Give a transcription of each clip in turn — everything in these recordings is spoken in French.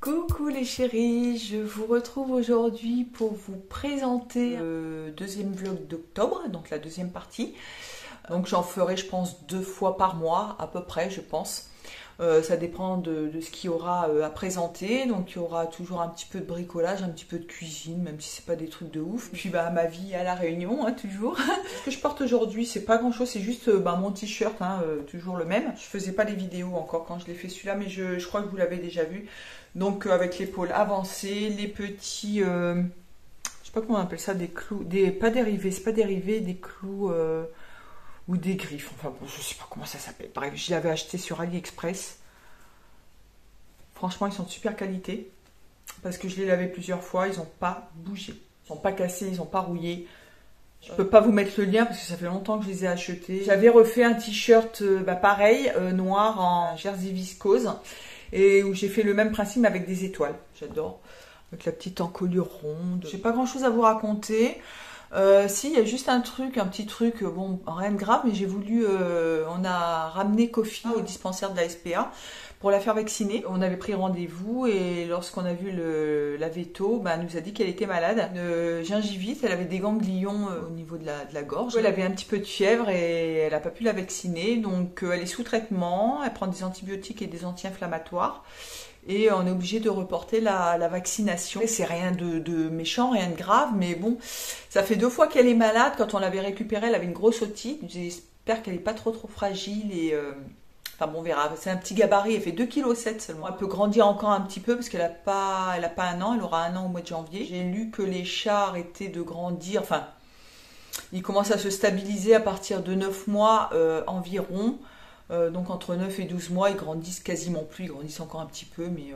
Coucou les chéris, je vous retrouve aujourd'hui pour vous présenter le deuxième vlog d'octobre, donc la deuxième partie. Donc j'en ferai je pense 2 fois par mois à peu près je pense. Ça dépend de ce qu'il y aura à présenter, donc il y aura toujours un petit peu de bricolage, un petit peu de cuisine, même si c'est pas des trucs de ouf. Puis ma vie à la Réunion, hein, toujours. Ce que je porte aujourd'hui, c'est pas grand chose, c'est juste mon t-shirt, hein, toujours le même. Je faisais pas les vidéos encore quand je l'ai fait celui-là, mais je crois que vous l'avez déjà vu. Donc avec l'épaule avancée, les petits, je sais pas comment on appelle ça, des clous, pas dérivés, c'est pas dérivés, des clous ou des griffes, enfin bon, je sais pas comment ça s'appelle. Bref, je l'avais acheté sur AliExpress. Franchement, ils sont de super qualité parce que je les lavais plusieurs fois, ils n'ont pas bougé, ils sont pas cassés, ils n'ont pas rouillé. Je peux pas vous mettre le lien parce que ça fait longtemps que je les ai achetés. J'avais refait un t-shirt pareil, noir en jersey viscose. Et où j'ai fait le même principe mais avec des étoiles. J'adore. Avec la petite encolure ronde. J'ai pas grand chose à vous raconter. Si, il y a juste un petit truc, bon, rien de grave, mais j'ai voulu, on a ramené Kofi au dispensaire de la SPA pour la faire vacciner. On avait pris rendez-vous et lorsqu'on a vu la veto, elle nous a dit qu'elle était malade. Gingivite, elle avait des ganglions au niveau de la gorge. Elle avait un petit peu de fièvre et elle n'a pas pu la vacciner, donc elle est sous traitement, elle prend des antibiotiques et des anti-inflammatoires. Et on est obligé de reporter la vaccination. C'est rien de méchant, rien de grave, mais bon, ça fait 2 fois qu'elle est malade. Quand on l'avait récupérée, elle avait une grosse otite. J'espère qu'elle n'est pas trop fragile et... Enfin bon, on verra. C'est un petit gabarit, elle fait 2,7 kg seulement. Elle peut grandir encore un petit peu parce qu'elle n'a pas 1 an, elle aura 1 an au mois de janvier. J'ai lu que les chats arrêtaient de grandir, enfin, ils commencent à se stabiliser à partir de 9 mois environ. Donc entre 9 et 12 mois, ils grandissent quasiment plus, ils grandissent encore un petit peu, mais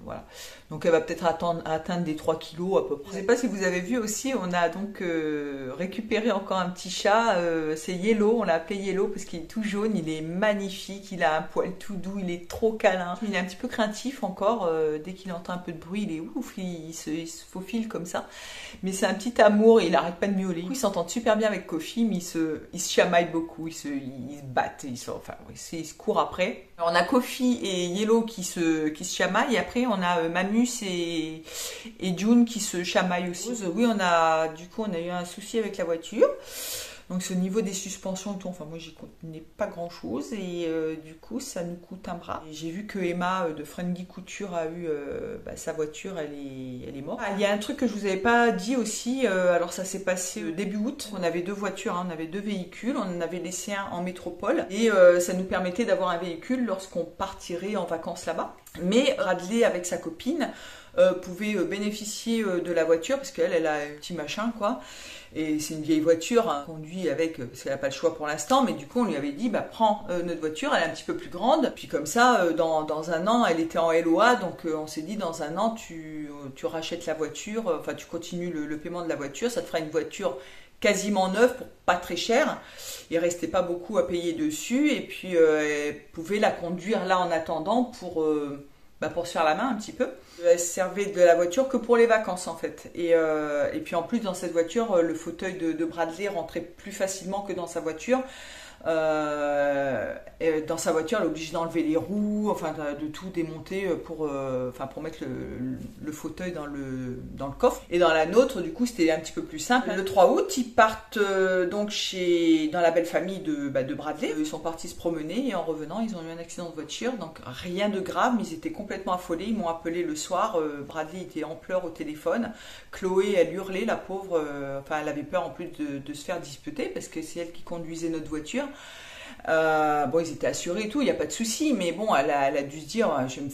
voilà. Donc elle va peut-être atteindre des 3 kilos à peu près. Je ne sais pas si vous avez vu aussi, on a donc récupéré encore un petit chat, c'est Yellow, on l'a appelé Yellow parce qu'il est tout jaune, il est magnifique, il a un poil tout doux, il est trop câlin. Il est un petit peu craintif encore, dès qu'il entend un peu de bruit, il est ouf, il se faufile comme ça. Mais c'est un petit amour, il n'arrête pas de miauler. Ils s'entendent super bien avec Kofi, mais ils se chamaillent beaucoup, ils se battent, ils se courent après. Alors, on a Kofi et Yellow qui se chamaillent, et après on a Mamus et June qui se chamaillent aussi. Oui, on a eu un souci avec la voiture. Donc c'est au niveau des suspensions et tout, enfin moi j'y connais pas grand chose et du coup ça nous coûte un bras. J'ai vu que Emma de Friendly Couture a eu sa voiture, elle est morte. Il y a un truc que je vous avais pas dit aussi, alors ça s'est passé début août, on avait 2 voitures, hein, on avait 2 véhicules, on en avait laissé un en métropole et ça nous permettait d'avoir un véhicule lorsqu'on partirait en vacances là-bas. Mais Bradley avec sa copine pouvait bénéficier de la voiture parce qu'elle a un petit machin quoi. Et c'est une vieille voiture, hein, conduit avec, parce qu'elle n'a pas le choix pour l'instant, mais du coup on lui avait dit, prends notre voiture, elle est un petit peu plus grande, puis comme ça, dans 1 an, elle était en LOA, donc on s'est dit, dans 1 an, tu rachètes la voiture, enfin tu continues le paiement de la voiture, ça te fera une voiture quasiment neuve pour pas très cher, il restait pas beaucoup à payer dessus, et puis elle pouvait la conduire là en attendant pour se faire la main un petit peu. Elle servait de la voiture que pour les vacances en fait. Et puis en plus dans cette voiture, le fauteuil de Bradley rentrait plus facilement que dans sa voiture. Dans sa voiture, elle est obligée d'enlever les roues, enfin de tout démonter pour mettre le fauteuil dans le coffre. Et dans la nôtre, du coup, c'était un petit peu plus simple. Le 3 août, ils partent donc dans la belle famille de Bradley. Ils sont partis se promener et en revenant, ils ont eu un accident de voiture. Donc rien de grave, mais ils étaient complètement affolés. Ils m'ont appelé le soir. Bradley était en pleurs au téléphone. Chloé, elle hurlait, la pauvre. Elle avait peur en plus de se faire disputer parce que c'est elle qui conduisait notre voiture. Ils étaient assurés et tout, il n'y a pas de souci, mais bon, elle a dû se dire, je vais me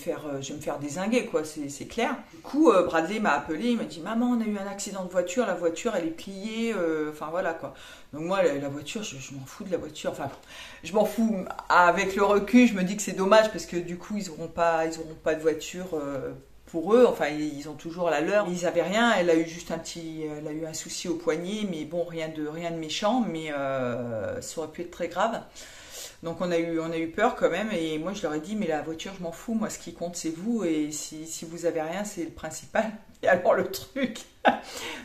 faire dézinguer, quoi, c'est clair. Du coup, Bradley m'a appelé, il m'a dit, maman, on a eu un accident de voiture, la voiture, elle est pliée, voilà, quoi. Donc moi, la voiture, je m'en fous de la voiture, enfin, je m'en fous. Avec le recul, je me dis que c'est dommage, parce que du coup, ils auront pas de voiture pour eux, enfin ils ont toujours la leur. Ils avaient rien, elle a eu juste elle a eu un souci au poignet, mais bon rien de méchant, mais ça aurait pu être très grave. Donc on a eu peur quand même et moi je leur ai dit mais la voiture je m'en fous, moi ce qui compte c'est vous et si vous avez rien c'est le principal. Et alors le truc,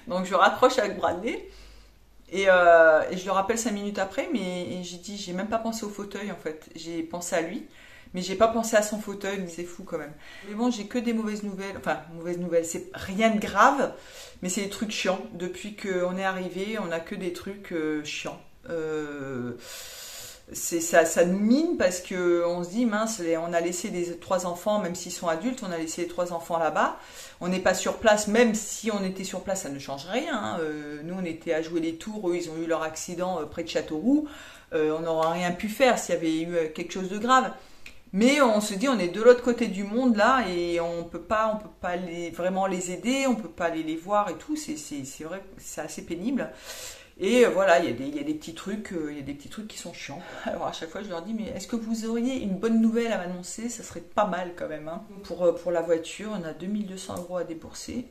donc je raccroche avec Bradley. Et je le rappelle 5 minutes après, mais j'ai même pas pensé au fauteuil en fait. J'ai pensé à lui. Mais j'ai pas pensé à son fauteuil, c'est fou quand même. Mais bon, j'ai que des mauvaises nouvelles. Enfin, mauvaises nouvelles, c'est rien de grave, mais c'est des trucs chiants. Depuis qu'on est arrivé, on a que des trucs chiants. Ça nous mine parce que on se dit mince, on a laissé les 3 enfants, même s'ils sont adultes, on a laissé les 3 enfants là-bas. On n'est pas sur place, même si on était sur place, ça ne change rien. Hein. Nous, on était à jouer les tours, eux, ils ont eu leur accident près de Châteauroux. On n'aurait rien pu faire s'il y avait eu quelque chose de grave. Mais on se dit, on est de l'autre côté du monde là et on peut pas vraiment les aider, on peut pas aller les voir et tout. C'est vrai, c'est assez pénible. Et voilà, il y a des petits trucs, qui sont chiants. Alors à chaque fois, je leur dis, mais est-ce que vous auriez une bonne nouvelle à m'annoncer? Ça serait pas mal quand même. Hein. Pour la voiture, on a 2200 € à débourser.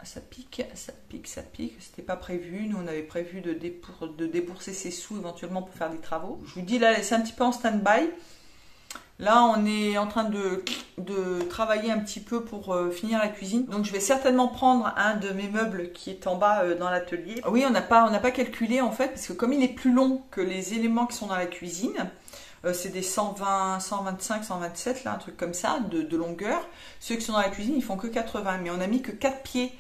Ça pique, ça pique, ça pique. C'était pas prévu. Nous, on avait prévu de débourser ces sous éventuellement pour faire des travaux. Je vous dis là, c'est un petit peu en stand-by. Là, on est en train de travailler un petit peu pour finir la cuisine. Donc, je vais certainement prendre un de mes meubles qui est en bas dans l'atelier. Oui, on n'a pas calculé en fait, parce que comme il est plus long que les éléments qui sont dans la cuisine, c'est des 120, 125, 127, là, un truc comme ça, de longueur. Ceux qui sont dans la cuisine, ils font que 80, mais on a mis que 4 pieds.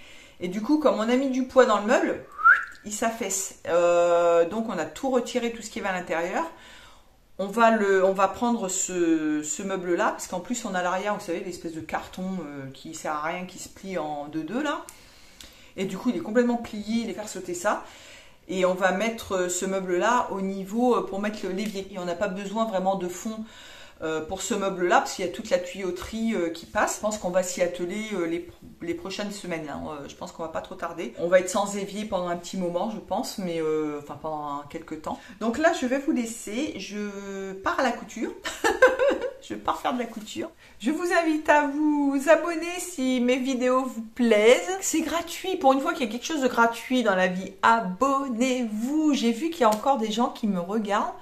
Et du coup, comme on a mis du poids dans le meuble, il s'affaisse. Donc, on a tout retiré, tout ce qui va à l'intérieur. On va prendre ce meuble-là, parce qu'en plus, on a l'arrière, vous savez, l'espèce de carton qui sert à rien, qui se plie en deux, là. Et du coup, il est complètement plié, il va faire sauter ça. Et on va mettre ce meuble-là au niveau pour mettre l'évier. Et on n'a pas besoin vraiment de fond pour ce meuble-là, parce qu'il y a toute la tuyauterie qui passe. Je pense qu'on va s'y atteler les prochaines semaines. Hein. Je pense qu'on va pas trop tarder. On va être sans évier pendant un petit moment, je pense, mais enfin pendant quelques temps. Donc là, je vais vous laisser. Je pars à la couture. Je pars faire de la couture. Je vous invite à vous abonner si mes vidéos vous plaisent. C'est gratuit. Pour une fois qu'il y a quelque chose de gratuit dans la vie, abonnez-vous. J'ai vu qu'il y a encore des gens qui me regardent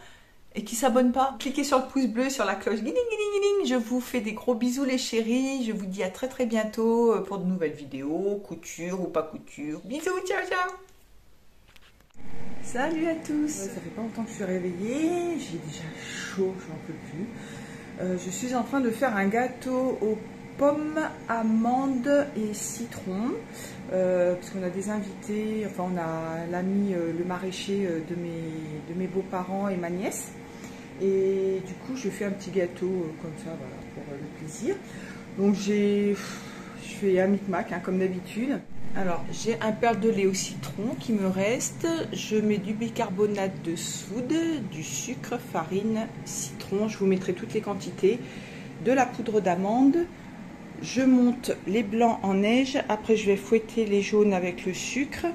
et qui s'abonnent pas. Cliquez sur le pouce bleu, sur la cloche. Guiling, guiling, guiling. Je vous fais des gros bisous les chéris. Je vous dis à très très bientôt pour de nouvelles vidéos, couture ou pas couture. Bisous, ciao ciao. Salut à tous. Ça fait pas longtemps que je suis réveillée. J'ai déjà chaud, j'en peux plus. Je suis en train de faire un gâteau aux pommes, amandes et citron. Parce qu'on a des invités. Enfin, on a l'ami, le maraîcher de mes beaux-parents et ma nièce. Et du coup, je fais un petit gâteau comme ça, voilà, pour le plaisir. Donc, je fais un micmac, hein, comme d'habitude. Alors, j'ai un perle de lait au citron qui me reste. Je mets du bicarbonate de soude, du sucre, farine, citron. Je vous mettrai toutes les quantités. De la poudre d'amande. Je monte les blancs en neige. Après, je vais fouetter les jaunes avec le sucre.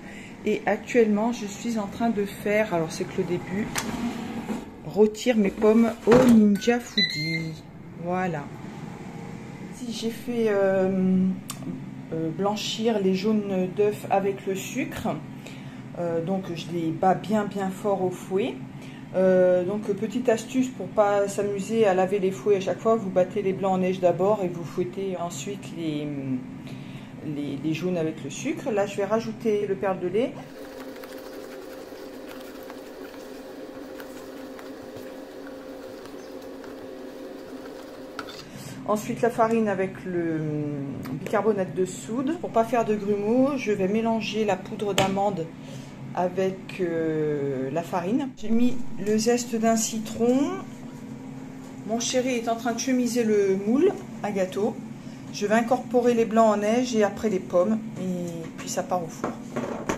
Et actuellement, je suis en train de faire, alors c'est que le début, rôtir mes pommes au Ninja Foodi. Voilà. Si j'ai fait blanchir les jaunes d'œufs avec le sucre, donc je les bats bien fort au fouet. Donc petite astuce pour pas s'amuser à laver les fouets à chaque fois, vous battez les blancs en neige d'abord et vous fouettez ensuite les jaunes avec le sucre. Là je vais rajouter le perle de lait. Ensuite la farine avec le bicarbonate de soude. Pour pas faire de grumeaux, je vais mélanger la poudre d'amande avec la farine. J'ai mis le zeste d'un citron. Mon chéri est en train de chemiser le moule à gâteau. Je vais incorporer les blancs en neige et après les pommes. Et puis ça part au four.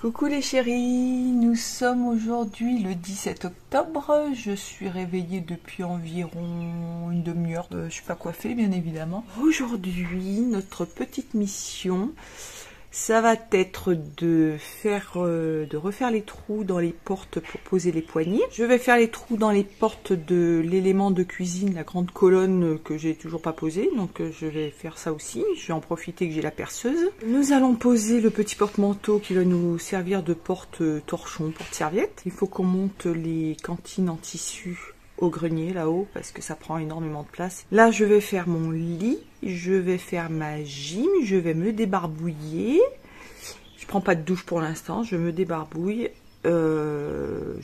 Coucou les chéris, nous sommes aujourd'hui le 17 octobre. Je suis réveillée depuis environ une demi-heure. Je ne suis pas coiffée bien évidemment. Aujourd'hui, notre petite mission, ça va être de refaire les trous dans les portes pour poser les poignées. Je vais faire les trous dans les portes de l'élément de cuisine, la grande colonne que j'ai toujours pas posée. Donc je vais faire ça aussi. Je vais en profiter que j'ai la perceuse. Nous allons poser le petit porte-manteau qui va nous servir de porte-torchon, porte-serviette. Il faut qu'on monte les cantines en tissu au grenier là-haut parce que ça prend énormément de place. Là je vais faire mon lit, je vais faire ma gym, je vais me débarbouiller. Je prends pas de douche pour l'instant, je me débarbouille. Je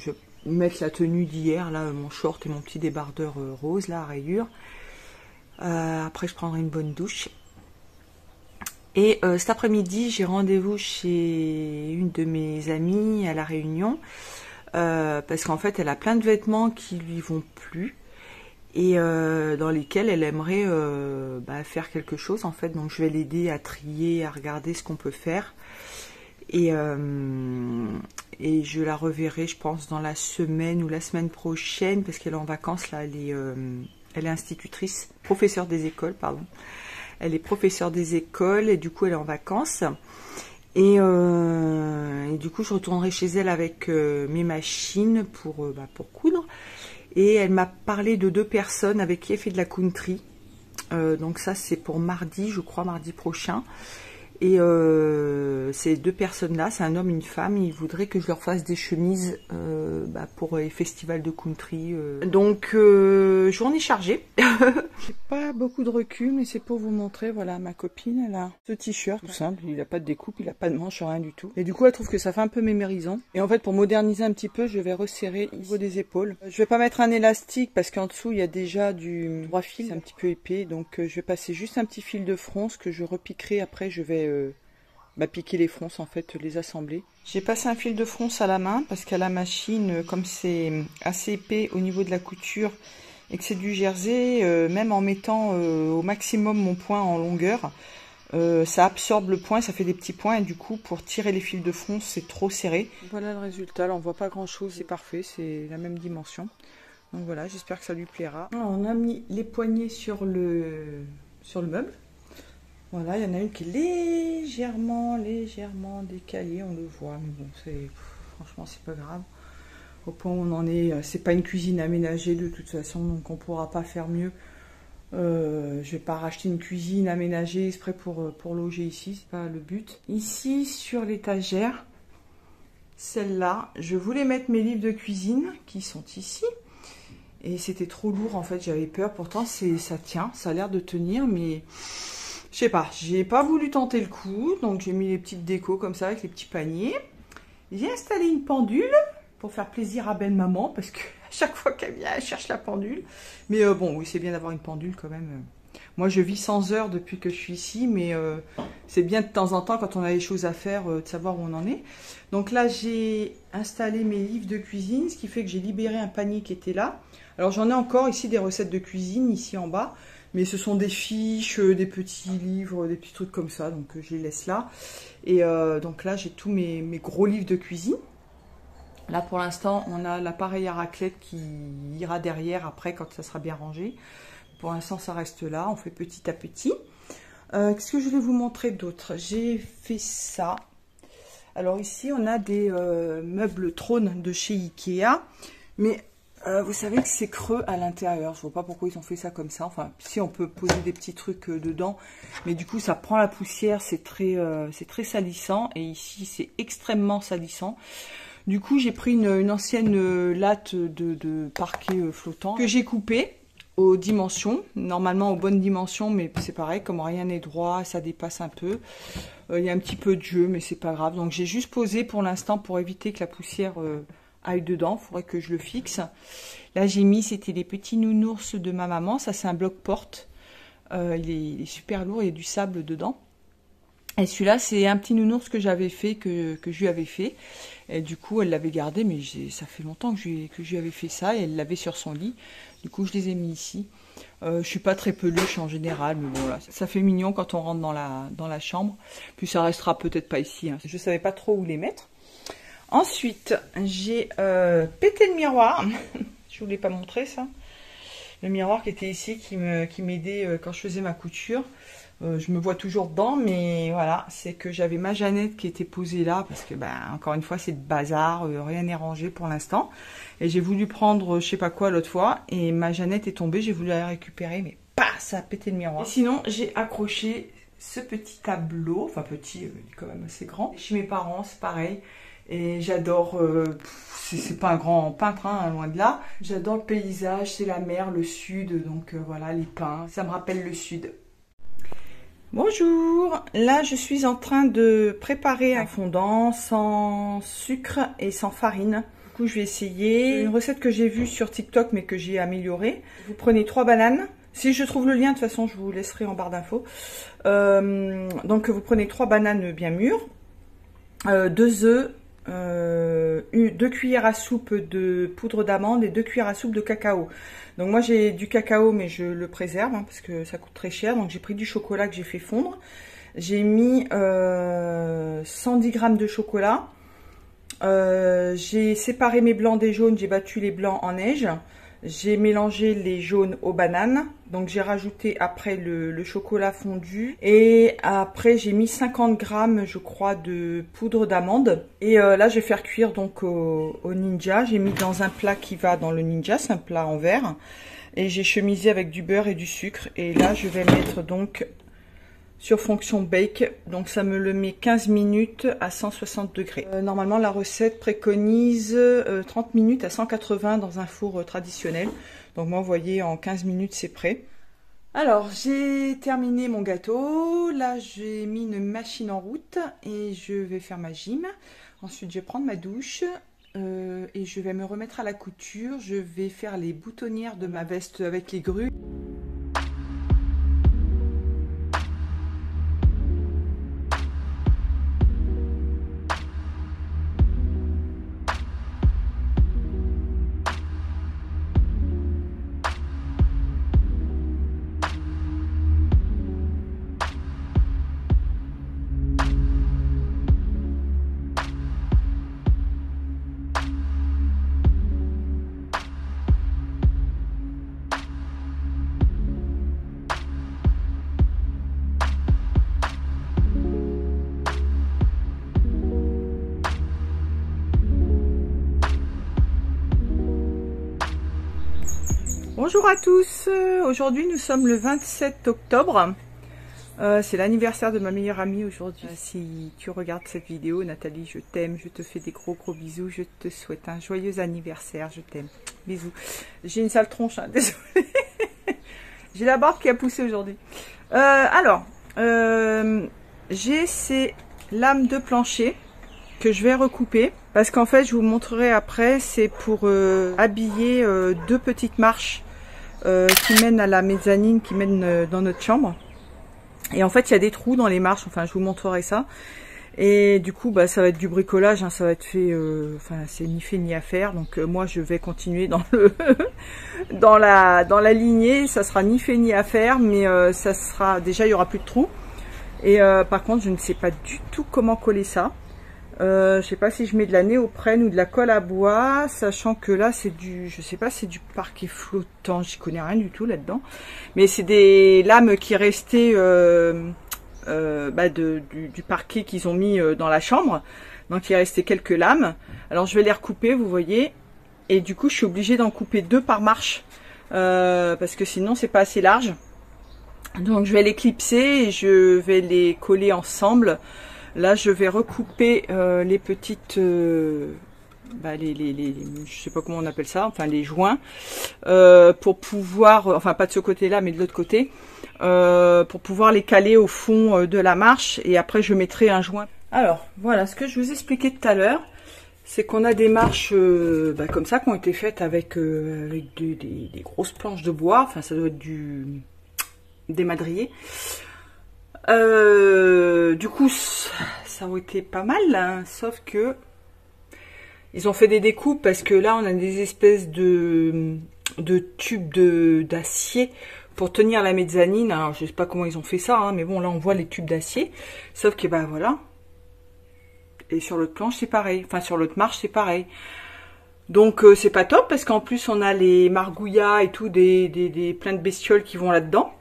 vais mettre la tenue d'hier là, mon short et mon petit débardeur rose là à rayures. Après, je prendrai une bonne douche. Et cet après-midi, j'ai rendez-vous chez une de mes amies à La Réunion. Parce qu'en fait, elle a plein de vêtements qui lui vont plus. Et dans lesquels elle aimerait faire quelque chose, en fait. Donc, je vais l'aider à trier, à regarder ce qu'on peut faire. Et je la reverrai, je pense, dans la semaine ou la semaine prochaine, parce qu'elle est en vacances, là, elle est institutrice, professeure des écoles, pardon. Elle est professeure des écoles, et du coup, elle est en vacances. Et du coup, je retournerai chez elle avec mes machines pour coudre. Et elle m'a parlé de 2 personnes avec qui elle fait de la country. Donc ça, c'est pour mardi, je crois, mardi prochain. Et ces 2 personnes-là, c'est un homme et une femme, ils voudraient que je leur fasse des chemises pour les festivals de country. Donc, journée chargée. J'ai pas beaucoup de recul, mais c'est pour vous montrer, voilà, ma copine, elle a ce t-shirt, tout simple, il n'a pas de découpe, il n'a pas de manche, rien du tout. Et du coup, elle trouve que ça fait un peu mémérisant. Et en fait, pour moderniser un petit peu, je vais resserrer au niveau des épaules. Je vais pas mettre un élastique, parce qu'en dessous, il y a déjà du droit fil, c'est un petit peu épais. Donc, je vais passer juste un petit fil de fronce que je repiquerai. Après, je vais piquer les fronces, en fait, les assembler. J'ai passé un fil de fronce à la main parce qu'à la machine, comme c'est assez épais au niveau de la couture et que c'est du jersey, même en mettant au maximum mon point en longueur, ça absorbe le point, ça fait des petits points et du coup pour tirer les fils de fronce c'est trop serré. Voilà le résultat, là on voit pas grand chose, c'est parfait, c'est la même dimension. Donc voilà, j'espère que ça lui plaira. Alors, on a mis les poignées sur le meuble. Voilà, il y en a une qui est légèrement décalée, on le voit, mais bon, franchement, c'est pas grave. Au point où on en est, c'est pas une cuisine aménagée de toute façon, donc on pourra pas faire mieux. Je vais pas racheter une cuisine aménagée exprès pour loger ici, c'est pas le but. Ici, sur l'étagère, celle-là, je voulais mettre mes livres de cuisine qui sont ici. Et c'était trop lourd, en fait, j'avais peur. Pourtant, ça tient, ça a l'air de tenir, mais... Je sais pas, j'ai pas voulu tenter le coup, donc j'ai mis les petites décos comme ça avec les petits paniers. J'ai installé une pendule pour faire plaisir à belle maman parce que à chaque fois qu'elle vient, elle cherche la pendule. Mais bon, oui, c'est bien d'avoir une pendule quand même. Moi, je vis sans heure depuis que je suis ici, mais c'est bien de temps en temps, quand on a des choses à faire, de savoir où on en est. Donc là, j'ai installé mes livres de cuisine, ce qui fait que j'ai libéré un panier qui était là. Alors, j'en ai encore ici des recettes de cuisine, ici en bas. Mais ce sont des fiches, des petits livres, des petits trucs comme ça, donc je les laisse là. Et donc là, j'ai tous mes gros livres de cuisine. Là, pour l'instant, on a l'appareil à raclette qui ira derrière après quand ça sera bien rangé. Pour l'instant, ça reste là, on fait petit à petit. Qu'est-ce que je voulais vous montrer d'autre? J'ai fait ça. Alors ici, on a des meubles trônes de chez Ikea, mais... vous savez que c'est creux à l'intérieur. Je vois pas pourquoi ils ont fait ça comme ça. Enfin, si on peut poser des petits trucs dedans, mais du coup ça prend la poussière, c'est très salissant. Et ici c'est extrêmement salissant. Du coup j'ai pris une ancienne latte de parquet flottant que j'ai coupée aux dimensions, normalement aux bonnes dimensions, mais c'est pareil, comme rien n'est droit, ça dépasse un peu. Il y a un petit peu de jeu, mais c'est pas grave. Donc j'ai juste posé pour l'instant pour éviter que la poussière aille dedans, il faudrait que je le fixe. Là j'ai mis, c'était les petits nounours de ma maman, ça c'est un bloc-porte. Il est super lourd, il y a du sable dedans. Et celui-là c'est un petit nounours que j'avais fait, que je lui avais fait. Et du coup elle l'avait gardé, mais ça fait longtemps que je lui avais fait ça, et elle l'avait sur son lit. Du coup je les ai mis ici. Je suis pas très peluche en général, mais bon là, ça fait mignon quand on rentre dans la chambre. Puis ça restera peut-être pas ici, hein. Je savais pas trop où les mettre. Ensuite, j'ai pété le miroir. Je vous l'ai pas montré ça. Le miroir qui était ici, qui m'aidait quand je faisais ma couture. Je me vois toujours dedans, mais voilà, c'est que j'avais ma Jeannette qui était posée là, parce que, encore une fois, c'est de bazar, rien n'est rangé pour l'instant. Et j'ai voulu prendre je sais pas quoi l'autre fois, et ma Jeannette est tombée, j'ai voulu la récupérer, mais ça a pété le miroir. Et sinon, j'ai accroché ce petit tableau, enfin petit, il est quand même assez grand. Chez mes parents, c'est pareil. Et j'adore, c'est pas un grand peintre, hein, loin de là. J'adore le paysage, c'est la mer, le sud, donc voilà, les pins, ça me rappelle le sud. Bonjour, là je suis en train de préparer un fondant sans sucre et sans farine. Du coup je vais essayer une recette que j'ai vue sur TikTok mais que j'ai améliorée. Vous prenez 3 bananes, Si je trouve le lien, de toute façon, je vous laisserai en barre d'infos. Donc, vous prenez 3 bananes bien mûres, 2 œufs, 2 cuillères à soupe de poudre d'amande et 2 cuillères à soupe de cacao. Donc, moi, j'ai du cacao, mais je le préserve hein, parce que ça coûte très cher. Donc, j'ai pris du chocolat que j'ai fait fondre. J'ai mis 110 g de chocolat. J'ai séparé mes blancs des jaunes, j'ai battu les blancs en neige. J'ai mélangé les jaunes aux bananes. Donc j'ai rajouté après le chocolat fondu. Et après j'ai mis 50 g je crois de poudre d'amande. Et là je vais faire cuire donc au Ninja. J'ai mis dans un plat qui va dans le Ninja, c'est un plat en verre. Et j'ai chemisé avec du beurre et du sucre. Et là je vais mettre donc sur fonction bake, donc ça me le met 15 minutes à 160 degrés. Normalement la recette préconise 30 minutes à 180 dans un four traditionnel. Donc moi vous voyez en 15 minutes c'est prêt. Alors j'ai terminé mon gâteau, là j'ai mis une machine en route et je vais faire ma gym. Ensuite je vais prendre ma douche et je vais me remettre à la couture. Je vais faire les boutonnières de ma veste avec les grues. Bonjour à tous, aujourd'hui nous sommes le 27 octobre, c'est l'anniversaire de ma meilleure amie aujourd'hui. Si tu regardes cette vidéo, Nathalie, je t'aime, je te fais des gros bisous, je te souhaite un joyeux anniversaire, je t'aime, bisous. J'ai une sale tronche, hein, désolée, j'ai la barbe qui a poussé aujourd'hui. J'ai ces lames de plancher que je vais recouper, parce qu'en fait je vous montrerai après, c'est pour habiller 2 petites marches qui mènent à la mezzanine, qui mènent dans notre chambre. Et en fait il y a des trous dans les marches, enfin je vous montrerai ça. Et du coup bah ça va être du bricolage, hein, ça va être fait, enfin c'est ni fait ni à faire. Donc moi je vais continuer dans le dans la lignée, ça sera ni fait ni à faire, mais ça sera, déjà il y aura plus de trous. Et par contre je ne sais pas du tout comment coller ça. Je sais pas si je mets de la néoprène ou de la colle à bois, sachant que là c'est du, je sais pas, c'est du parquet flottant, j'y connais rien du tout là-dedans, mais c'est des lames qui restaient du parquet qu'ils ont mis dans la chambre, donc il restait quelques lames. Alors je vais les recouper, vous voyez, et du coup je suis obligée d'en couper 2 par marche parce que sinon c'est pas assez large. Donc je vais les clipser et je vais les coller ensemble. Là, je vais recouper les petites, je sais pas comment on appelle ça, enfin les joints, pour pouvoir, enfin pas de ce côté-là, mais de l'autre côté, pour pouvoir les caler au fond de la marche. Et après, je mettrai un joint. Alors, voilà, ce que je vous expliquais tout à l'heure, c'est qu'on a des marches comme ça qui ont été faites avec, des grosses planches de bois. Enfin, ça doit être des madriers. Du coup ça aurait été pas mal hein, sauf que ils ont fait des découpes parce que là on a des espèces de tubes d'acier pour tenir la mezzanine. Alors je sais pas comment ils ont fait ça hein, mais bon là on voit les tubes d'acier, sauf que bah voilà, et sur l'autre planche c'est pareil, enfin sur l'autre marche c'est pareil. Donc c'est pas top parce qu'en plus on a les margouillas et tout, plein de bestioles qui vont là-dedans.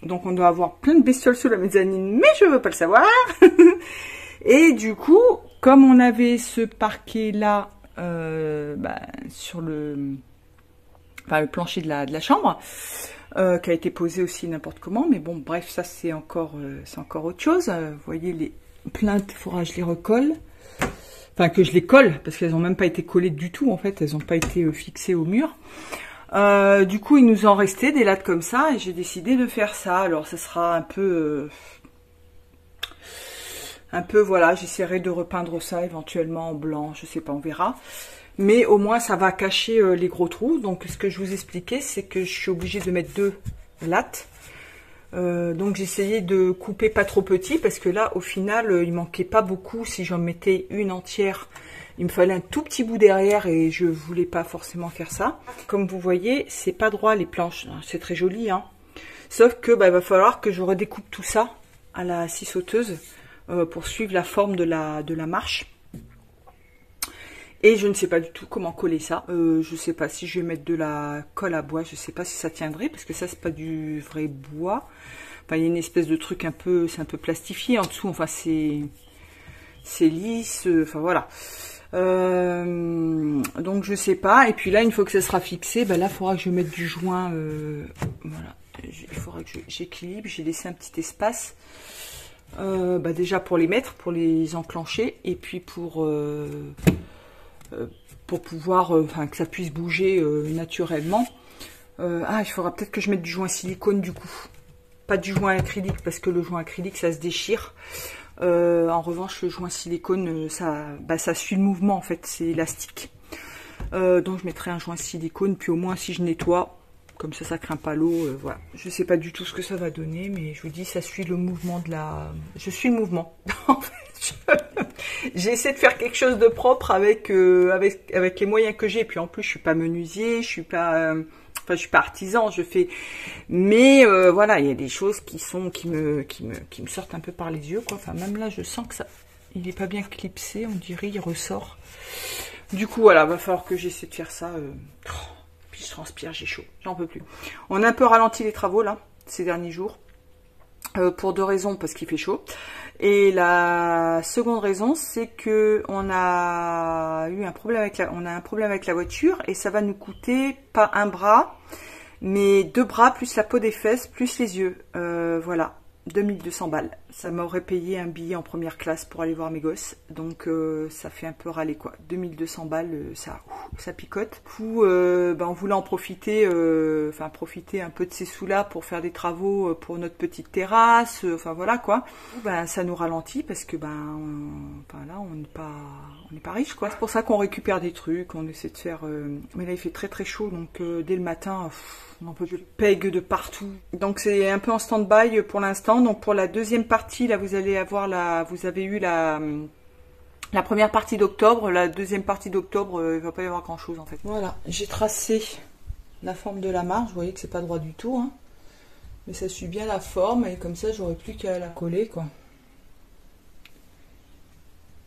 Donc on doit avoir plein de bestioles sous la mezzanine, mais je veux pas le savoir. Et du coup, comme on avait ce parquet là sur le plancher de la chambre, qui a été posé aussi n'importe comment, mais bon bref, ça c'est encore autre chose. Vous voyez les plaintes, il faudra que je les recolle. Enfin que je les colle, parce qu'elles n'ont même pas été collées du tout en fait, elles n'ont pas été fixées au mur. Du coup, il nous en restait des lattes comme ça et j'ai décidé de faire ça. Alors, ça sera un peu voilà, j'essaierai de repeindre ça éventuellement en blanc, je sais pas, on verra. Mais au moins, ça va cacher les gros trous. Donc, ce que je vous expliquais, c'est que je suis obligée de mettre 2 latte. Donc j'essayais de couper pas trop petit parce que là au final il manquait pas beaucoup. Si j'en mettais une entière, il me fallait un tout petit bout derrière et je voulais pas forcément faire ça. Comme vous voyez, c'est pas droit les planches, c'est très joli hein. Sauf que il va falloir que je redécoupe tout ça à la scie sauteuse pour suivre la forme de la marche. Et je ne sais pas du tout comment coller ça. Je sais pas si je vais mettre de la colle à bois. Je sais pas si ça tiendrait parce que ça c'est pas du vrai bois. Enfin, il y a une espèce de truc un peu, c'est un peu plastifié en dessous. Enfin, c'est lisse. Enfin voilà. Donc je sais pas. Et puis là, une fois que ça sera fixé, là, il faudra que je mette du joint. Voilà. Il faudra que j'équilibre. J'ai laissé un petit espace. Déjà pour les mettre, pour les enclencher, et puis pour pouvoir, que ça puisse bouger naturellement. Il faudra peut-être que je mette du joint silicone du coup. Pas du joint acrylique, parce que le joint acrylique, ça se déchire. En revanche, le joint silicone, ça suit le mouvement, en fait, c'est élastique. Donc je mettrai un joint silicone, puis au moins si je nettoie, comme ça craint pas l'eau, voilà. Je sais pas du tout ce que ça va donner, mais je vous dis, ça suit le mouvement de la... Je suis le mouvement. En fait, j'ai essayé de faire quelque chose de propre avec les moyens que j'ai. Et puis en plus, je suis pas menuisier, je suis pas artisan, je fais... Mais voilà, il y a des choses qui me sortent un peu par les yeux, quoi. Enfin, même là, je sens que ça... Il est pas bien clipsé, on dirait, il ressort. Du coup, voilà, va falloir que j'essaie de faire ça... Puis je transpire, j'ai chaud, j'en peux plus. On a un peu ralenti les travaux là, ces derniers jours, pour deux raisons, parce qu'il fait chaud. Et la seconde raison, c'est que on a eu un problème avec la voiture et ça va nous coûter pas un bras, mais 2 bras plus la peau des fesses plus les yeux. Voilà, 2200 balles. Ça m'aurait payé un billet en première classe pour aller voir mes gosses. Donc ça fait un peu râler quoi. 2200 balles, ça picote. Du coup, on voulait en profiter, profiter un peu de ces sous-là pour faire des travaux pour notre petite terrasse. Enfin voilà quoi. Ça nous ralentit parce que là on n'est pas riche quoi. C'est pour ça qu'on récupère des trucs, on essaie de faire. Mais là il fait très très chaud donc dès le matin. On en peut plus, pègue de partout. Donc c'est un peu en stand-by pour l'instant. Donc pour la deuxième partie, là vous avez eu la première partie d'octobre. La deuxième partie d'octobre, il va pas y avoir grand chose en fait. Voilà, j'ai tracé la forme de la marche. Vous voyez que c'est pas droit du tout, hein. Mais ça suit bien la forme et comme ça j'aurai plus qu'à la coller quoi.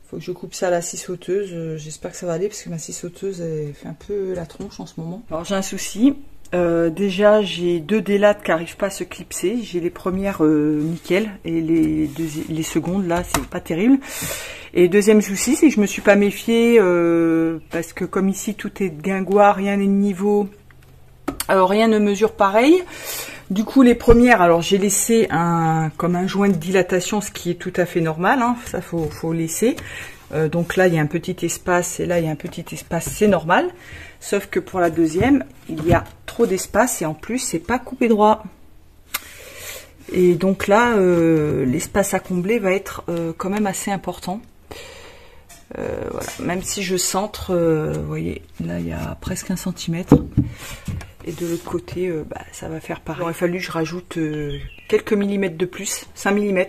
Faut que je coupe ça à la scie sauteuse. J'espère que ça va aller parce que ma scie sauteuse elle fait un peu la tronche en ce moment. Alors j'ai un souci. Déjà j'ai 2 délates qui n'arrivent pas à se clipser. J'ai les premières nickel et les secondes là c'est pas terrible. Et deuxième souci c'est que je me suis pas méfiée parce que comme ici tout est de guingois, rien n'est de niveau, rien ne mesure pareil. Du coup les premières, alors j'ai laissé comme un joint de dilatation, ce qui est tout à fait normal, hein, ça faut laisser. Donc là il y a un petit espace et là il y a un petit espace, c'est normal. Sauf que pour la deuxième, il y a trop d'espace et en plus, c'est pas coupé droit. Et donc là, l'espace à combler va être quand même assez important. Voilà. Même si je centre, vous voyez, là il y a presque 1 centimètre. Et de l'autre côté, ça va faire pareil. Il aurait fallu que je rajoute quelques millimètres de plus, 5 mm.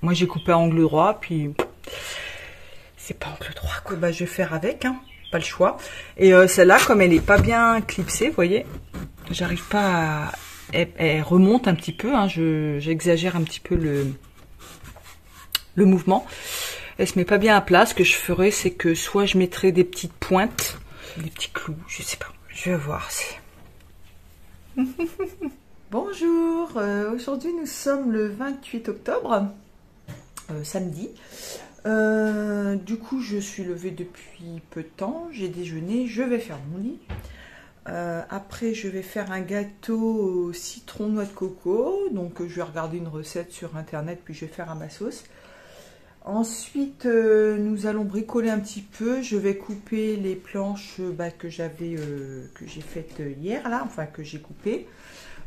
Moi j'ai coupé à angle droit, puis c'est pas angle droit quoi. Je vais faire avec, hein. Pas le choix. Et celle-là, comme elle est pas bien clipsée, vous voyez, j'arrive pas à... Elle remonte un petit peu, hein, j'exagère un petit peu le mouvement. Elle se met pas bien à plat. Ce que je ferai, c'est que soit je mettrai des petites pointes, des petits clous, je sais pas. Je vais voir. Bonjour, aujourd'hui nous sommes le 28 octobre, samedi. Du coup je suis levée depuis peu de temps, j'ai déjeuné, je vais faire mon lit. Après je vais faire un gâteau au citron noix de coco, donc je vais regarder une recette sur internet puis je vais faire à ma sauce. Ensuite nous allons bricoler un petit peu, je vais couper les planches que j'ai faites hier là, enfin que j'ai coupées.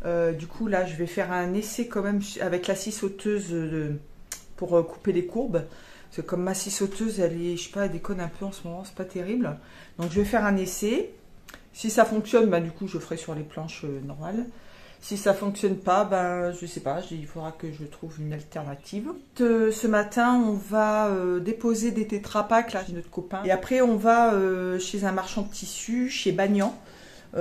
Du coup là je vais faire un essai quand même avec la scie sauteuse pour couper les courbes. Parce que comme ma scie sauteuse, elle est, je sais pas, elle déconne un peu en ce moment, c'est pas terrible. Donc je vais faire un essai. Si ça fonctionne, du coup je ferai sur les planches normales. Si ça fonctionne pas, ben je sais pas, il faudra que je trouve une alternative. Ce matin, on va déposer des tétrapacks là chez notre copain. Et après, on va chez un marchand de tissus, chez Bagnan.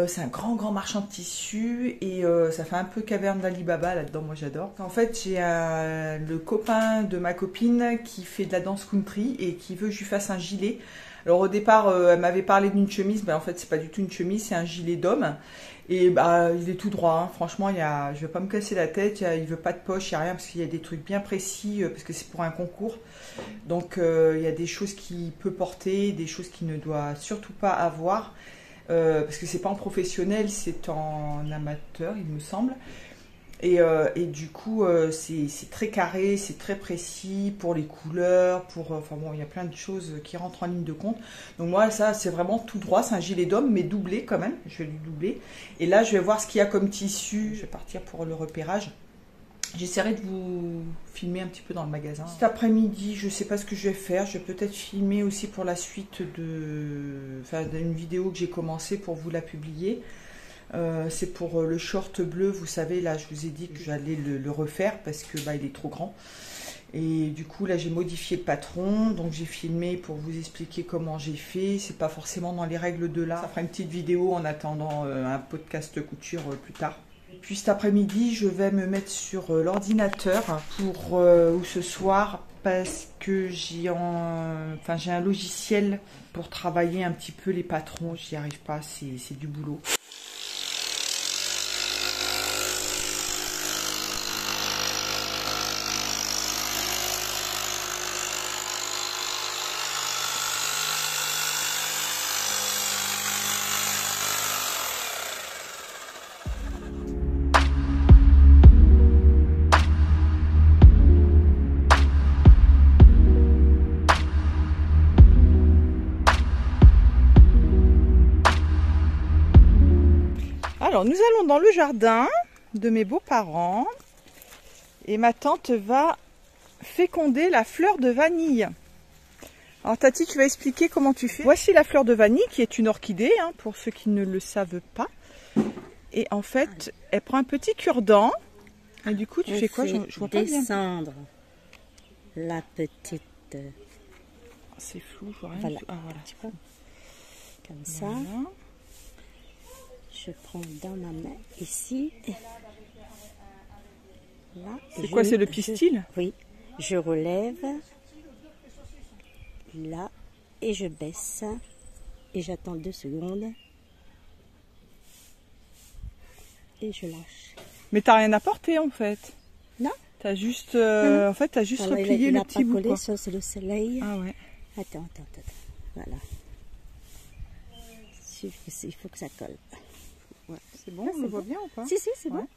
C'est un grand marchand de tissus et ça fait un peu caverne d'Ali Baba là-dedans, moi j'adore. En fait, j'ai le copain de ma copine qui fait de la danse country et qui veut que je lui fasse un gilet. Alors au départ, elle m'avait parlé d'une chemise, mais en fait c'est pas du tout une chemise, c'est un gilet d'homme. Et bah il est tout droit, hein. Franchement, je vais pas me casser la tête, il veut pas de poche, il n'y a rien, parce qu'il y a des trucs bien précis, parce que c'est pour un concours. Donc il y a des choses qu'il peut porter, des choses qu'il ne doit surtout pas avoir. Parce que c'est pas en professionnel, c'est en amateur, il me semble. Et du coup, c'est très carré, c'est très précis pour les couleurs, enfin bon, il y a plein de choses qui rentrent en ligne de compte. Donc moi, ça, c'est vraiment tout droit, c'est un gilet d'homme, mais doublé quand même. Je vais lui doubler. Et là, je vais voir ce qu'il y a comme tissu. Je vais partir pour le repérage. J'essaierai de vous filmer un petit peu dans le magasin. Cet après-midi, je ne sais pas ce que je vais faire. Je vais peut-être filmer aussi pour la suite d'une vidéo que j'ai commencé pour vous la publier. C'est pour le short bleu, vous savez, là je vous ai dit que j'allais le refaire parce que il est trop grand. Et du coup là j'ai modifié le patron, donc j'ai filmé pour vous expliquer comment j'ai fait. C'est pas forcément dans les règles de l'art. Ça fera une petite vidéo en attendant un podcast couture plus tard. Puis cet après-midi, je vais me mettre sur l'ordinateur ou ce soir parce que j'ai un logiciel pour travailler un petit peu les patrons. J'y arrive pas, c'est du boulot. Alors, nous allons dans le jardin de mes beaux-parents et ma tante va féconder la fleur de vanille. Alors, Tati, tu vas expliquer comment tu fais. Voici la fleur de vanille qui est une orchidée, hein, pour ceux qui ne le savent pas. Et en fait, elle prend un petit cure-dent. Et du coup, tu fais quoi? Je vois pas bien. Descendre la petite. C'est flou, je vois rien. Voilà. Ah, voilà. Comme ça. Voilà. Je prends dans ma main ici. C'est quoi, c'est le pistil? Oui. Je relève. Là. Et je baisse. Et j'attends 2 secondes. Et je lâche. Mais t'as rien à porter en fait. Non. T'as juste, en fait, t'as juste replié le petit bout. Ça, c'est le soleil. Ah ouais. Attends. Voilà. Il faut que ça colle. Ouais, c'est bon, on le voit bien ou pas? Si, c'est bon.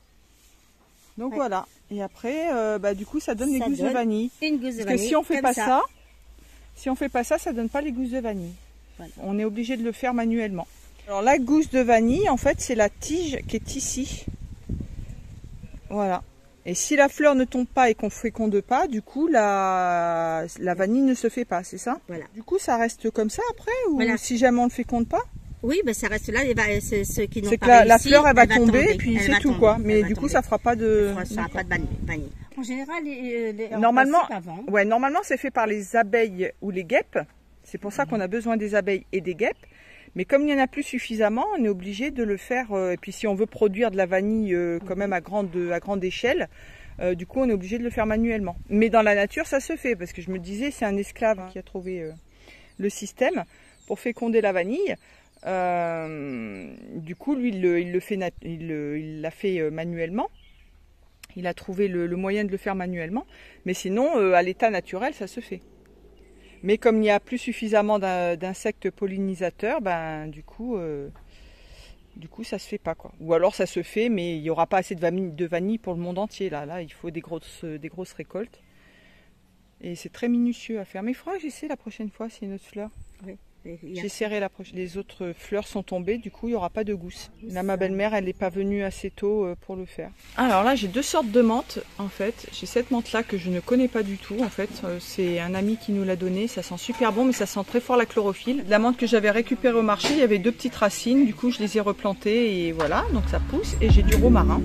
Donc voilà. Et après, du coup, ça donne des gousses de vanille. Une gousse de vanille. Parce que si on fait pas ça, ça donne pas les gousses de vanille. Voilà. On est obligé de le faire manuellement. Alors la gousse de vanille, en fait, c'est la tige qui est ici. Voilà. Et si la fleur ne tombe pas et qu'on ne féconde pas, du coup, la vanille ne se fait pas, c'est ça? Voilà. Du coup, ça reste comme ça après? Ou voilà. Si jamais on ne le féconde pas? Oui, ben ça reste là. Ceux qui n'ont pas réussi, la fleur, elle va tomber, et puis c'est tout, quoi. Mais du coup, ça fera pas de... Ça fera pas de vanille. En général, normalement, c'est fait par les abeilles ou les guêpes. C'est pour ça qu'on a besoin des abeilles et des guêpes. Mais comme il n'y en a plus suffisamment, on est obligé de le faire. Et puis si on veut produire de la vanille quand même à grande échelle, du coup on est obligé de le faire manuellement. Mais dans la nature ça se fait, parce que je me disais c'est un esclave qui a trouvé le système pour féconder la vanille. Du coup lui il l'a fait manuellement. Il a trouvé le moyen de le faire manuellement. Mais sinon à l'état naturel ça se fait. Mais comme il n'y a plus suffisamment d'insectes pollinisateurs, du coup ça se fait pas, quoi. Ou alors ça se fait, mais il n'y aura pas assez de vanille pour le monde entier. Là, il faut des grosses récoltes. Et c'est très minutieux à faire. Mais il faudra que j'essaie la prochaine fois, c'est une autre fleur. Oui. J'essaierai les autres fleurs sont tombées, du coup il n'y aura pas de gousse. Là ma belle-mère elle n'est pas venue assez tôt pour le faire. Alors là j'ai 2 sortes de menthe en fait. J'ai cette menthe là que je ne connais pas du tout en fait. C'est un ami qui nous l'a donné, ça sent super bon mais ça sent très fort la chlorophylle. La menthe que j'avais récupérée au marché, il y avait 2 petites racines, du coup je les ai replantées et voilà, donc ça pousse. Et j'ai du romarin.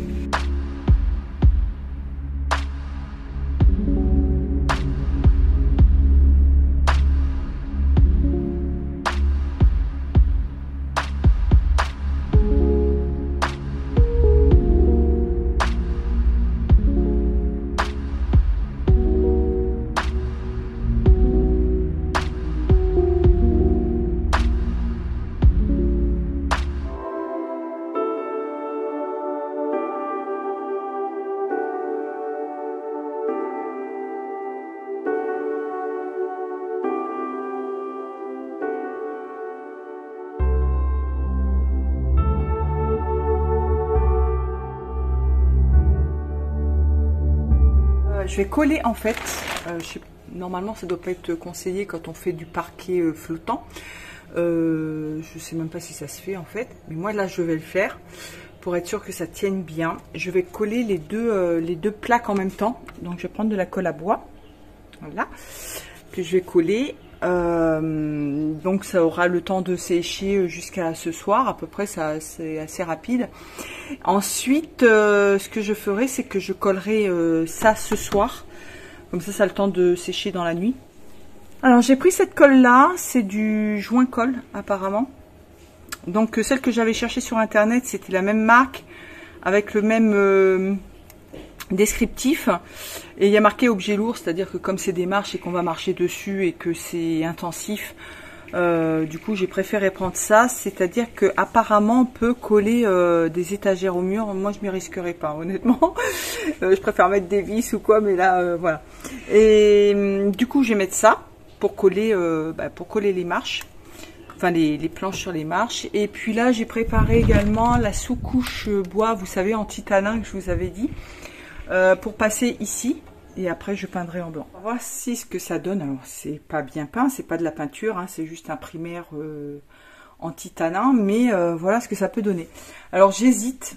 Je vais coller en fait, normalement ça doit pas être conseillé quand on fait du parquet flottant. Je sais même pas si ça se fait en fait, mais moi là je vais le faire pour être sûr que ça tienne bien. Je vais coller les deux plaques en même temps. Donc je vais prendre de la colle à bois, voilà, que je vais coller. Donc ça aura le temps de sécher jusqu'à ce soir à peu près, ça c'est assez rapide. Ensuite ce que je ferai, c'est que je collerai ça ce soir, comme ça a le temps de sécher dans la nuit. Alors j'ai pris cette colle là, c'est du joint colle apparemment. Donc celle que j'avais cherchée sur internet, c'était la même marque avec le même descriptif, et il y a marqué objet lourd, c'est-à-dire que comme c'est des marches et qu'on va marcher dessus et que c'est intensif, du coup j'ai préféré prendre ça. C'est-à-dire que apparemment on peut coller des étagères au mur. Moi je m'y risquerai pas honnêtement. Je préfère mettre des vis ou quoi, mais là voilà. Et du coup je vais mettre ça pour coller les marches, enfin les planches sur les marches. Et puis là j'ai préparé également la sous-couche bois, vous savez, en titanin, que je vous avais dit, pour passer ici, et après je peindrai en blanc. Voici ce que ça donne. Alors c'est pas bien peint, c'est pas de la peinture, hein, c'est juste un primaire en titanin, mais voilà ce que ça peut donner. Alors j'hésite,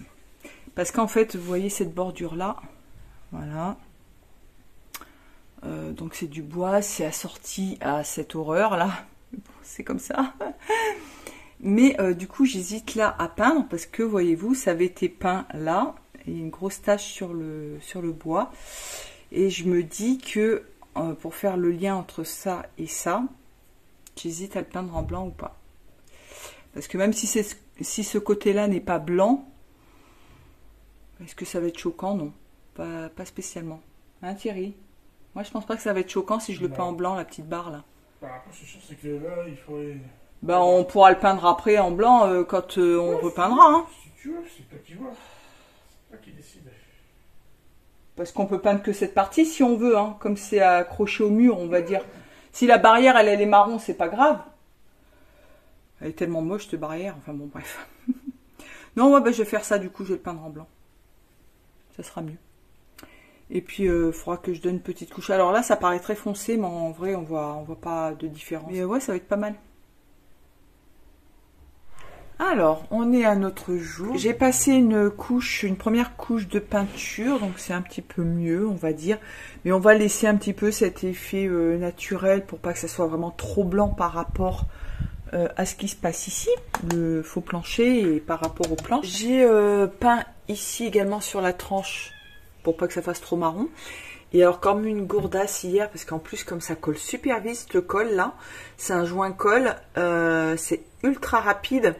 parce qu'en fait vous voyez cette bordure là, voilà, donc c'est du bois, c'est assorti à cette horreur là, c'est comme ça. Mais du coup j'hésite là à peindre, parce que voyez-vous, ça avait été peint là, et une grosse tache sur le bois, et je me dis que pour faire le lien entre ça et ça, j'hésite à le peindre en blanc ou pas, parce que même si ce côté là n'est pas blanc, est-ce que ça va être choquant? Non, pas spécialement, hein Thierry? Moi je pense pas que ça va être choquant si je le peins en blanc, la petite barre là. Après c'est sûr, c'est que là il faudrait... Bah on pourra le peindre après en blanc quand on repeindra, hein. Si tu veux, c'est toi qui vois. C'est toi qui décide. Parce qu'on peut peindre que cette partie si on veut, hein. Comme c'est accroché au mur, on va dire. Si la barrière elle est marron, c'est pas grave. Elle est tellement moche cette barrière, enfin bon bref. Non, ouais, bah, je vais faire ça, du coup je vais le peindre en blanc. Ça sera mieux. Et puis il faudra que je donne une petite couche. Alors là ça paraît très foncé, mais en vrai on voit pas de différence. Mais ouais, ça va être pas mal. Alors, on est à notre jour. J'ai passé une première couche de peinture, donc c'est un petit peu mieux, on va dire. Mais on va laisser un petit peu cet effet naturel pour pas que ça soit vraiment trop blanc par rapport à ce qui se passe ici, le faux plancher, et par rapport aux planches. J'ai peint ici également sur la tranche pour pas que ça fasse trop marron. Et alors comme une gourdasse hier, parce qu'en plus comme ça colle super vite, le colle là, c'est un joint colle, c'est ultra rapide.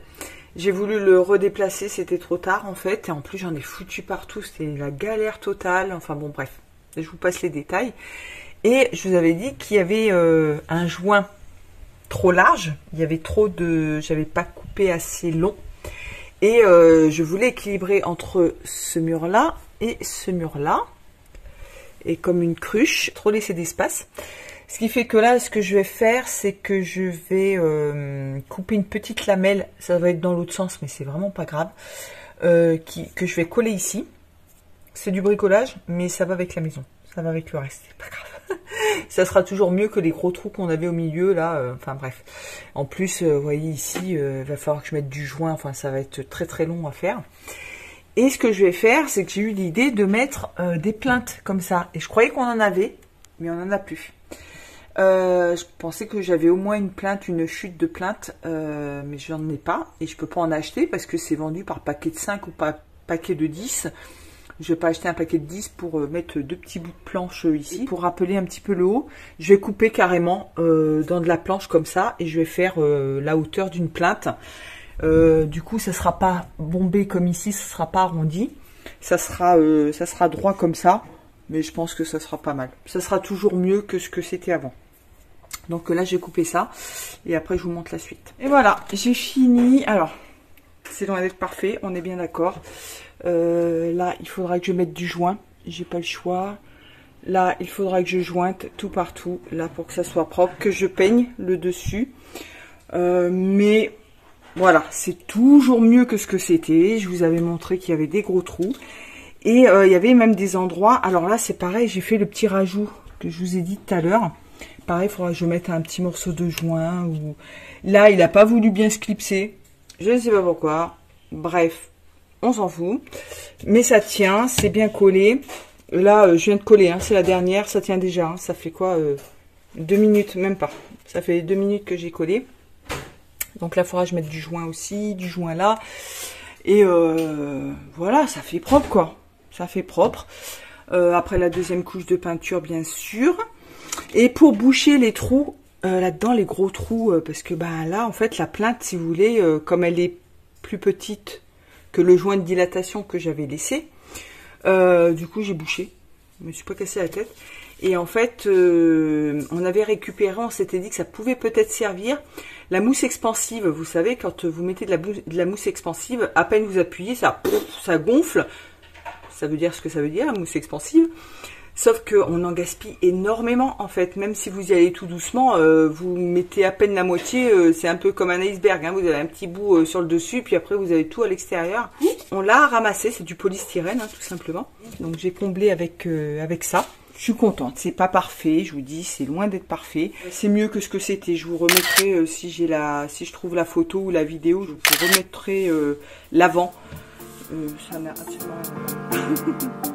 J'ai voulu le redéplacer, c'était trop tard en fait, et en plus j'en ai foutu partout, c'était la galère totale. Enfin bon bref, je vous passe les détails. Et je vous avais dit qu'il y avait un joint trop large, il y avait trop de, j'avais pas coupé assez long, et je voulais équilibrer entre ce mur là et ce mur là. Et comme une cruche, trop laisser d'espace. Ce qui fait que là, ce que je vais faire, c'est que je vais couper une petite lamelle. Ça va être dans l'autre sens, mais c'est vraiment pas grave. Que je vais coller ici. C'est du bricolage, mais ça va avec la maison. Ça va avec le reste, c'est pas grave. Ça sera toujours mieux que les gros trous qu'on avait au milieu, là. Enfin bref. En plus, vous voyez ici, il va falloir que je mette du joint. Enfin, ça va être très très long à faire. Et ce que je vais faire, c'est que j'ai eu l'idée de mettre des plinthes comme ça. Et je croyais qu'on en avait, mais on n'en a plus. Je pensais que j'avais au moins une plinthe, une chute de plinthe, mais je n'en ai pas. Et je peux pas en acheter parce que c'est vendu par paquet de 5 ou par paquet de 10. Je vais pas acheter un paquet de 10 pour mettre deux petits bouts de planche ici. Et pour rappeler un petit peu le haut, je vais couper carrément dans de la planche comme ça. Et je vais faire la hauteur d'une plinthe. Du coup ça sera pas bombé comme ici, ça sera pas arrondi, ça sera droit comme ça, mais je pense que ça sera pas mal, ça sera toujours mieux que ce que c'était avant. Donc là j'ai coupé ça et après je vous montre la suite. Et voilà, j'ai fini. Alors c'est loin d'être parfait, on est bien d'accord. Là il faudra que je mette du joint, j'ai pas le choix. Là il faudra que je jointe tout partout là pour que ça soit propre, que je peigne le dessus, mais voilà, c'est toujours mieux que ce que c'était. Je vous avais montré qu'il y avait des gros trous. Et il y avait même des endroits, alors là c'est pareil, j'ai fait le petit rajout que je vous ai dit tout à l'heure. Pareil, il faudra que je mette un petit morceau de joint. Ou... Là, il n'a pas voulu bien se clipser. Je ne sais pas pourquoi. Bref, on s'en fout. Mais ça tient, c'est bien collé. Là, je viens de coller, hein, c'est la dernière, ça tient déjà. Hein, ça fait quoi 2 minutes, même pas. Ça fait 2 minutes que j'ai collé. Donc là, il faudra que je mette du joint aussi, du joint là. Et voilà, ça fait propre quoi. Ça fait propre. Après la deuxième couche de peinture, bien sûr. Et pour boucher les trous, là-dedans, les gros trous, parce que ben là, en fait, la plinthe, si vous voulez, comme elle est plus petite que le joint de dilatation que j'avais laissé, du coup, j'ai bouché. Je me suis pas cassé la tête. Et en fait, on avait récupéré, on s'était dit que ça pouvait peut-être servir. La mousse expansive, vous savez, quand vous mettez de la mousse expansive, à peine vous appuyez, ça gonfle. Ça veut dire ce que ça veut dire, la mousse expansive. Sauf qu'on en gaspille énormément, en fait. Même si vous y allez tout doucement, vous mettez à peine la moitié. C'est un peu comme un iceberg. Hein. Vous avez un petit bout sur le dessus, puis après, vous avez tout à l'extérieur. On l'a ramassé, c'est du polystyrène, hein, tout simplement. Donc, j'ai comblé avec ça. Je suis contente. C'est pas parfait, je vous dis, c'est loin d'être parfait. C'est mieux que ce que c'était. Je vous remettrai, si je trouve la photo ou la vidéo, je vous remettrai l'avant. Ça n'a absolument rien à voir.